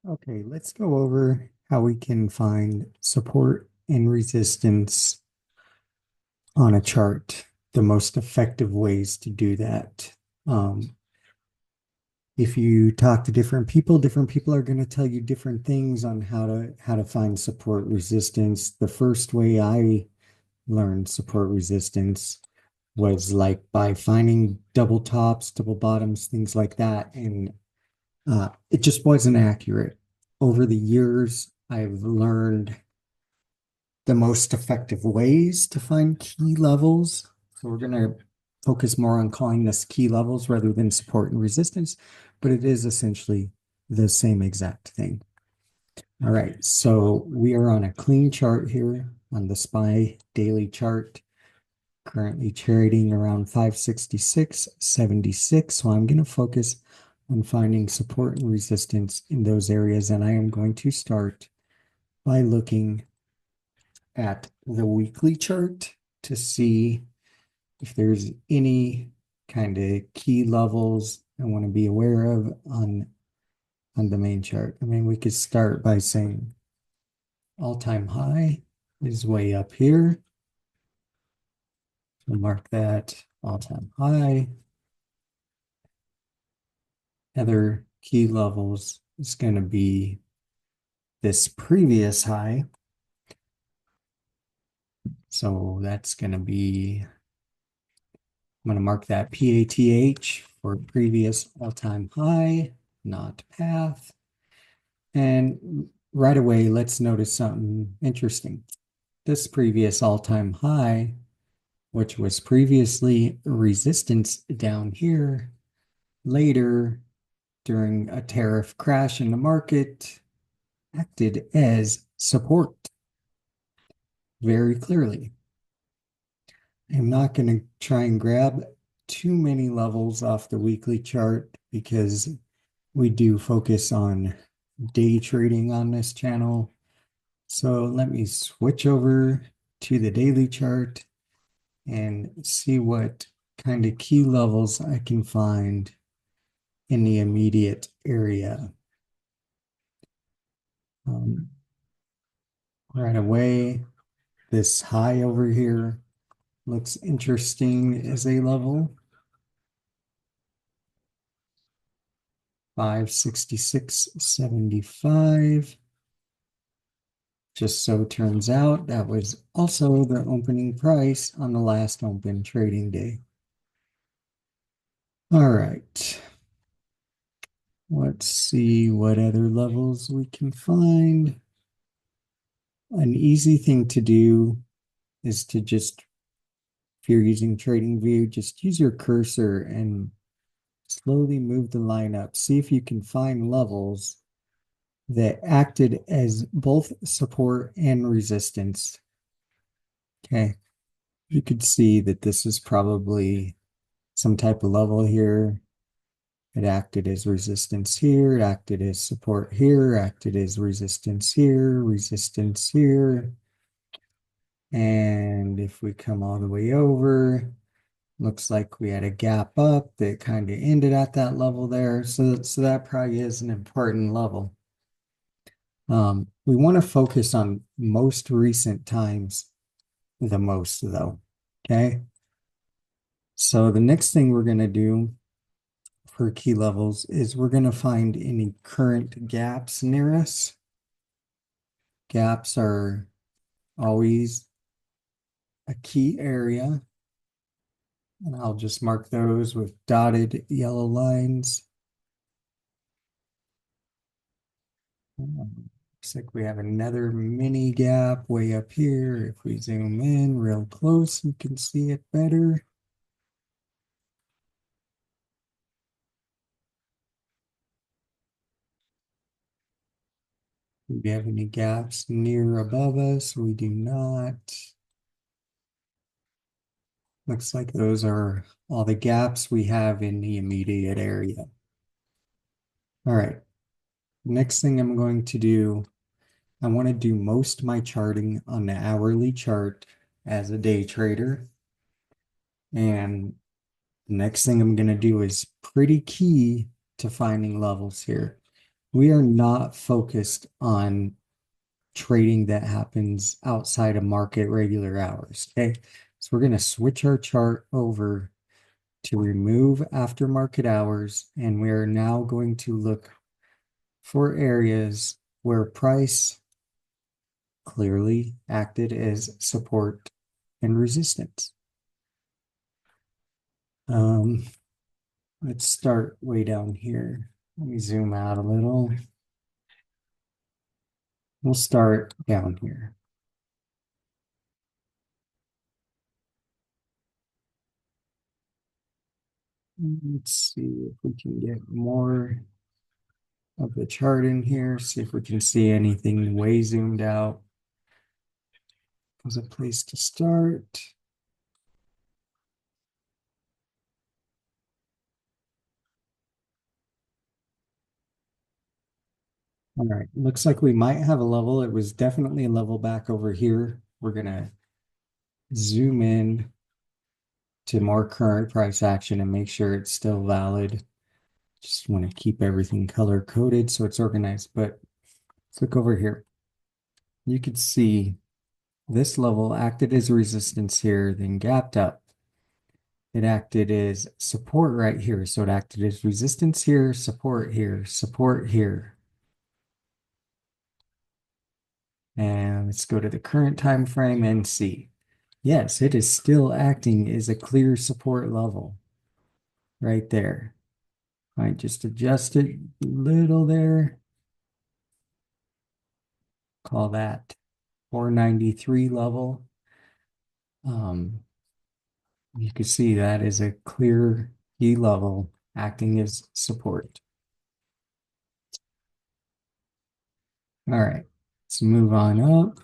Okay, let's go over how we can find support and resistance on a chart, the most effective ways to do that. Um, if you talk to different people are going to tell you different things on how to find support resistance. The first way I learned support resistance was like by finding double tops, double bottoms, things like that, and it just wasn't accurate. Over the years, I've learned the most effective ways to find key levels. So we're going to focus more on calling this key levels rather than support and resistance, but it is essentially the same exact thing. All right, so we are on a clean chart here on the SPY daily chart, currently trading around 566.76. So I'm going to focus on finding support and resistance in those areas, and I am going to start by looking at the weekly chart to see if there's any kind of key levels I want to be aware of on the main chart. I mean, we could start by saying all-time high is way up here. We'll mark that all-time high. Other key levels is going to be this previous high. So that's going to be, I'm going to mark that PATH for previous all-time high, not path. And right away, let's notice something interesting. This previous all-time high, which was previously resistance down here, later during a tariff crash in the market, acted as support very clearly. I'm not going to try and grab too many levels off the weekly chart because we do focus on day trading on this channel. So let me switch over to the daily chart and see what kind of key levels I can find in the immediate area. Right away, this high over here looks interesting as a level. 566.75. Just so turns out that was also the opening price on the last open trading day. All right. Let's see what other levels we can find. An easy thing to do is to just, if you're using TradingView, just use your cursor and slowly move the line up. See if you can find levels that acted as both support and resistance. Okay, you could see that this is probably some type of level here. It acted as resistance here, it acted as support here, acted as resistance here, resistance here. And if we come all the way over, looks like we had a gap up that kind of ended at that level there. So that probably is an important level. We want to focus on most recent times the most, though. Okay. So the next thing we're going to do for key levels is we're going to find any current gaps near us. Gaps are always a key area, and I'll just mark those with dotted yellow lines. Looks like we have another mini gap way up here. If we zoom in real close, you can see it better. Do we have any gaps near above us? We do not. Looks like those are all the gaps we have in the immediate area. All right. Next thing I'm going to do, I want to do most of my charting on the hourly chart as a day trader. And the next thing I'm going to do is pretty key to finding levels here. we are not focused on trading that happens outside of market regular hours. Okay. So we're going to switch our chart over to remove aftermarket hours, and we are now going to look for areas where price clearly acted as support and resistance. Let's start way down here. Let me zoom out a little. We'll start down here. Let's see if we can get more of the chart in here, see if we can see anything way zoomed out. As a place to start. All right, looks like we might have a level. It was definitely a level back over here. We're gonna zoom in to more current price action and make sure it's still valid. Just want to keep everything color coded so it's organized. But let's look over here. You could see this level acted as resistance here, then gapped up. It acted as support right here. So it acted as resistance here, support here, support here. And let's go to the current time frame and see. Yes, it is still acting as a clear support level right there. I just adjust it a little there. Call that 493 level. You can see that is a clear key level acting as support. All right, let's move on up.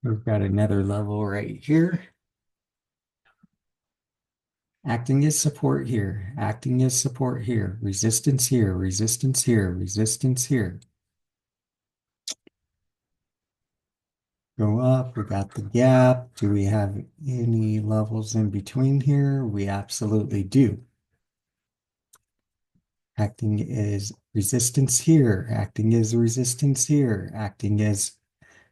We've got another level right here. Acting as support here, acting as support here, resistance here, resistance here, resistance here. Go up, we got the gap. Do we have any levels in between here? We absolutely do. Acting as resistance here, acting as resistance here, acting as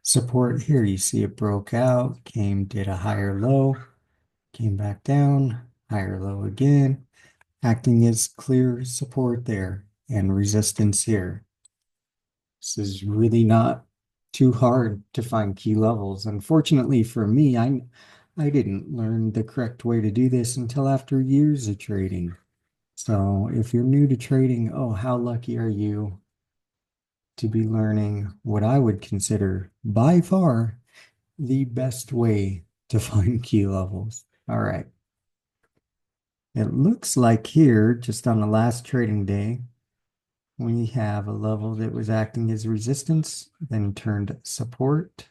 support here. You see it broke out, did a higher low, came back down, higher low again, acting as clear support there and resistance here. This is really not too hard to find key levels. Unfortunately for me, I didn't learn the correct way to do this until after years of trading. So if you're new to trading, oh, how lucky are you to be learning what I would consider by far the best way to find key levels. All right. It looks like here, just on the last trading day, we have a level that was acting as resistance, then turned support.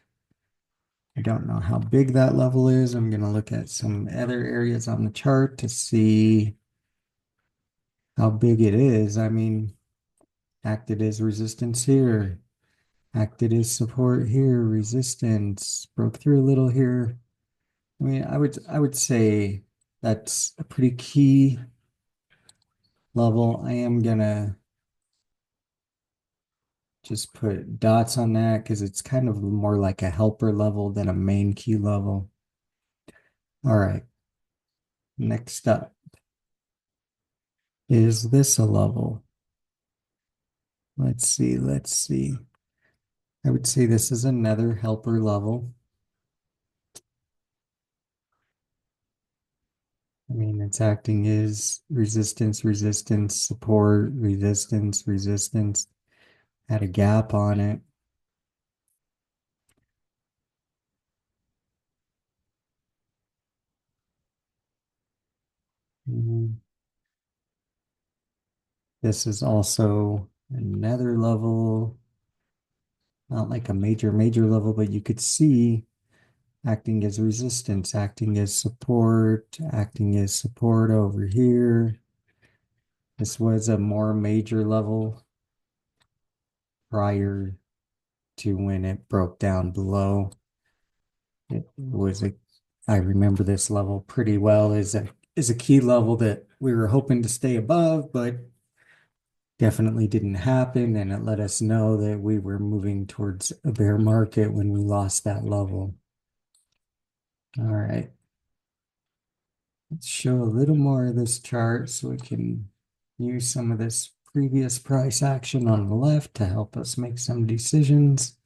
I don't know how big that level is. I'm going to look at some other areas on the chart to see how big it is. I mean, acted as resistance here, acted as support here, resistance, broke through a little here. I mean, I would say that's a pretty key level. I am gonna just put dots on that because it's kind of more like a helper level than a main key level. All right. Next up, is this a level? Let's see, let's see. I would say this is another helper level. I mean, it's acting as resistance, resistance, support, resistance, resistance. Had a gap on it. Mhm. This is also another level, not like a major level, but you could see acting as resistance, acting as support over here. This was a more major level prior to when it broke down below. It was I remember this level pretty well as is a key level that we were hoping to stay above, but definitely didn't happen. And it let us know that we were moving towards a bear market when we lost that level. All right. Let's show a little more of this chart so we can use some of this previous price action on the left to help us make some decisions.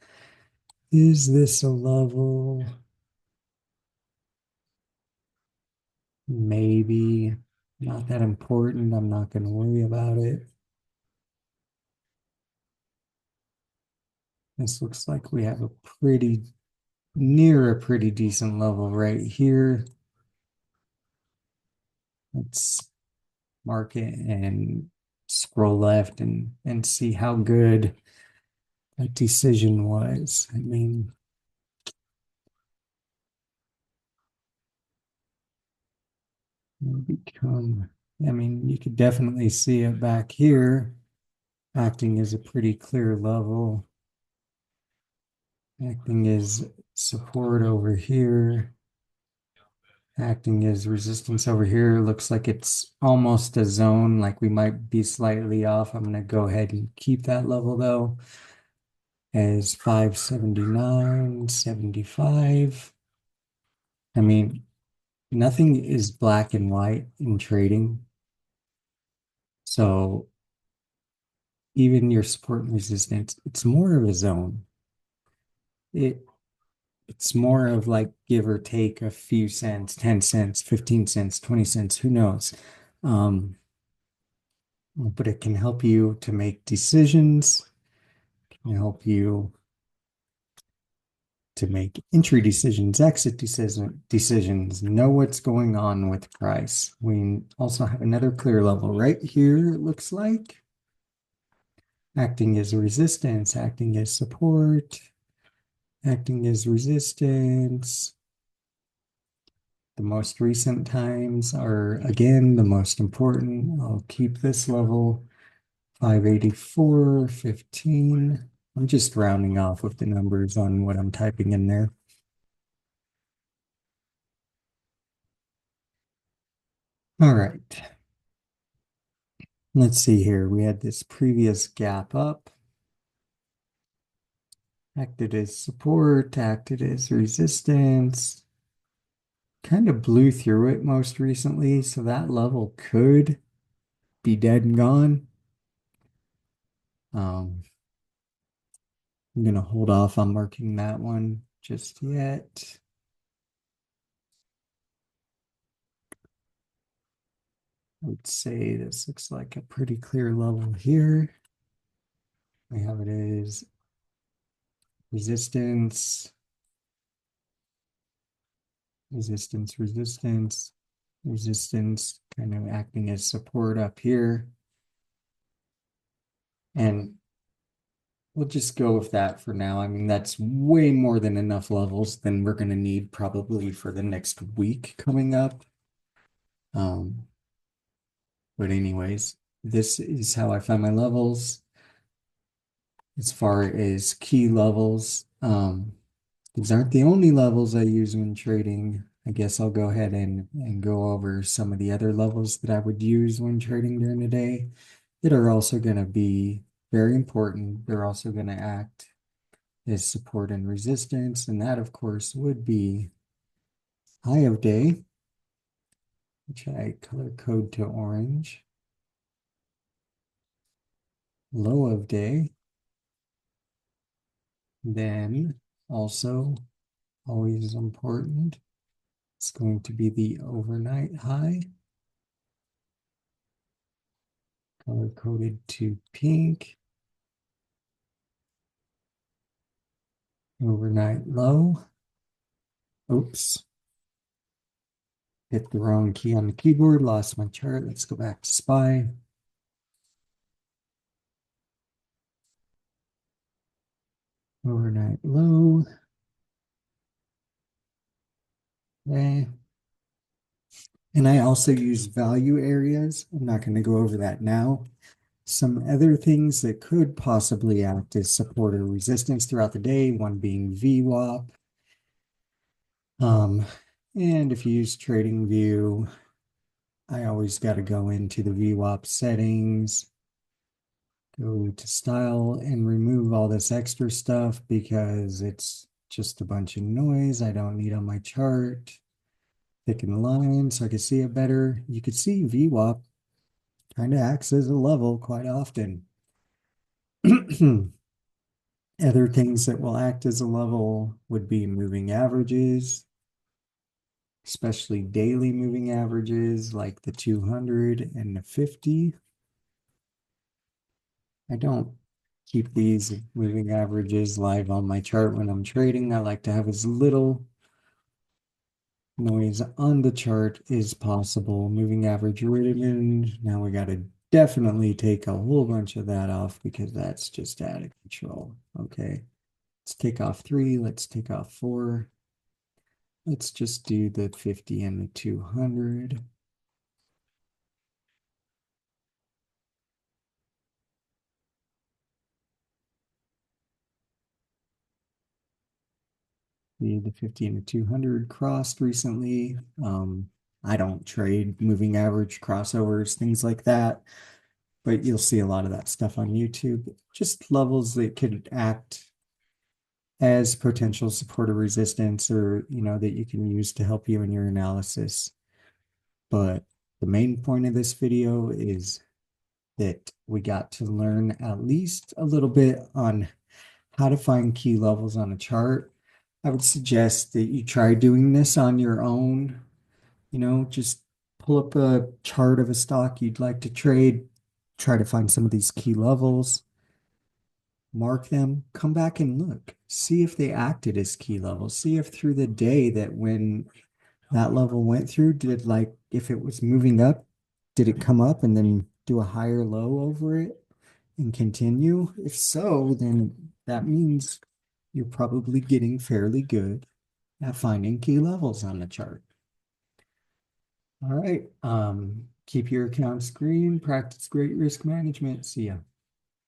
Is this a level? Maybe. Not that important. I'm not going to worry about it. This looks like we have a pretty near a pretty decent level right here. Let's mark it and scroll left and see how good that decision was. I mean, you could definitely see it back here, acting as a pretty clear level, acting as support over here, acting as resistance over here. Looks like it's almost a zone, like we might be slightly off. I'm going to go ahead and keep that level though, as 579.75. I mean, nothing is black and white in trading. So even your support and resistance, it's more of a zone. It's more of like give or take a few cents, 10 cents, 15 cents, 20 cents, who knows? But it can help you to make decisions, can help you to make entry decisions, exit decisions, know what's going on with price. We also have another clear level right here, it looks like. Acting as resistance, acting as support, acting as resistance. The most recent times are, again, the most important. I'll keep this level 584.15. I'm just rounding off with the numbers on what I'm typing in there. All right. Let's see here. We had this previous gap up. Acted as support, acted as resistance. Kind of blew through it most recently, so that level could be dead and gone. I'm going to hold off on marking that one just yet. I would say this looks like a pretty clear level here. We have it as resistance, resistance, resistance, resistance, kind of acting as support up here. And we'll just go with that for now. I mean, that's way more than enough levels than we're going to need probably for the next week coming up. But anyways, this is how I find my levels. As far as key levels, these aren't the only levels I use when trading. I guess I'll go ahead and go over some of the other levels that I would use when trading during the day that are also going to be very important. They're also going to act as support and resistance. And that, of course, would be high of day, which I color code to orange, low of day, then also always important, it's going to be the overnight high, color coded to pink, overnight low. Oops, hit the wrong key on the keyboard, lost my chart. Let's go back to SPY. Overnight low. Okay. And I also use value areas. I'm not going to go over that now. Some other things that could possibly act as support or resistance throughout the day, one being VWAP. And if you use TradingView, I always got to go into the VWAP settings, go to style and remove all this extra stuff because it's just a bunch of noise I don't need on my chart. Thicken the line so I can see it better. You could see VWAP kind of acts as a level quite often. Other things that will act as a level would be moving averages, especially daily moving averages like the 200 and the 50. I don't keep these moving averages live on my chart when I'm trading. I like to have as little noise on the chart as possible. Moving average written. Now we got to definitely take a whole bunch of that off because that's just out of control. Okay. Let's take off 3. Let's take off 4. Let's just do the 50 and the 200. The 50 and the 200 crossed recently. I don't trade moving average crossovers, things like that, but you'll see a lot of that stuff on YouTube. Just levels that could act as potential support or resistance, or that you can use to help you in your analysis. But the main point of this video is that we got to learn at least a little bit on how to find key levels on a chart. I would suggest that you try doing this on your own. Just pull up a chart of a stock you'd like to trade, try to find some of these key levels, mark them, come back and look, see if they acted as key levels, see if through the day that when that level went through, if it was moving up, did it come up and then do a higher low over it and continue? If so, then that means you're probably getting fairly good at finding key levels on the chart. All right. Keep your accounts green, practice great risk management. See ya.